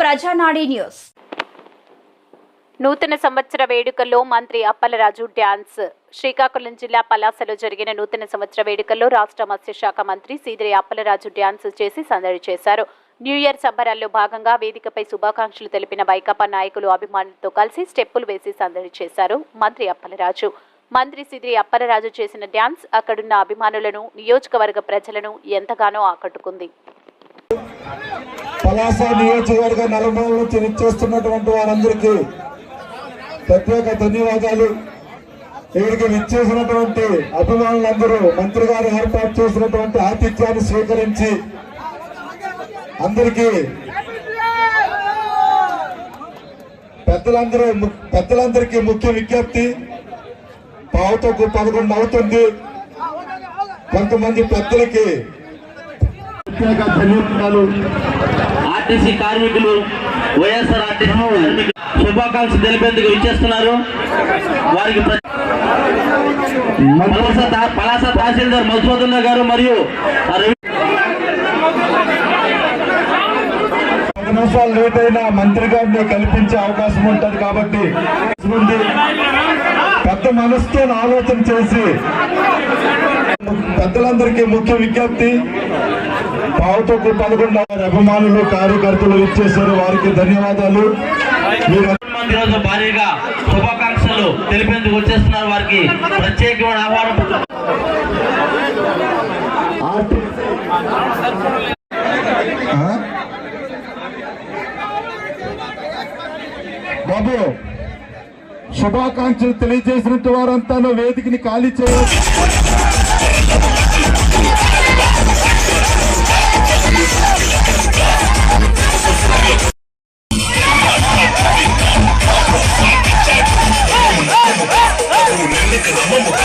ప్రజానాడి news. నూతన సంవత్సర వేడుకల్లో మంత్రి అప్పలరాజు డ్యాన్స్. శ్రీకాకుళం జిల్లా పలాసలో జరిగిన నూతన సంవత్సర వేడుకల్లో రాష్ట్ర మత్స్యశాఖ మంత్రి సీదిరి అప్పలరాజు డ్యాన్స్ చేసి సందడి చేశారు. న్యూ ఇయర్ సంబరాల్లో భాగంగా వేదికపై శుభాకాంక్షలు తెలిపిన వైకాపా నాయకులు అభిమానులతో కలిసి స్టెప్పులు వేసి సందడి చేశారు మంత్రి అప్పలరాజు. మంత్రి సీదిరి అప్పలరాజు చేసిన డ్యాన్స్ అక్కడున్న అభిమానులను, నియోజకవర్గ ప్రజలను ఎంతగానో ఆకట్టుకుంది. పలాస నియోజకవర్గ నలుమూల నుంచి విచ్చేస్తున్నటువంటి వారందరికీ ప్రత్యేక ధన్యవాదాలు. ఇక్కడికి విచ్చేసినటువంటి అభిమానులందరూ మంత్రి గారు ఏర్పాటు చేసినటువంటి ఆతిథ్యాన్ని స్వీకరించి అందరికీ పెద్దలందరికీ ముఖ్య విజ్ఞప్తి, 11:15 అవుతుంది. కొంతమంది పెద్దలకి ప్రత్యేక ధన్యవాదాలు. ఆర్టీసీ కార్మికులు, వైఎస్ఆర్ ఆర్టీసీ శుభాకాంక్షలు తెలిపేందుకు విచ్చేస్తున్నారు. వారికి పలాస తహసీల్దార్ మధుసూదన్ గారు మరియు 10 నిమిషాలు లేట్ అయినా మంత్రి గారిని కల్పించే అవకాశం ఉంటుంది. కాబట్టి పెద్ద మనసుతో ఆలోచన చేసి పెద్దలందరికీ ముఖ్య విజ్ఞప్తి, 11:15 అభిమానులు, కార్యకర్తలు ఇచ్చేశారు. వారికి ధన్యవాదాలు. ఈరోజు భారీగా శుభాకాంక్షలు తెలిపేందుకు వచ్చేస్తున్నారు. వారికి ప్రత్యేకమైన ఆహ్వానం. బాబు, శుభాకాంక్షలు తెలియజేసినట్టు వారంతా వేదికని ఖాళీ చేయవచ్చు. Come on,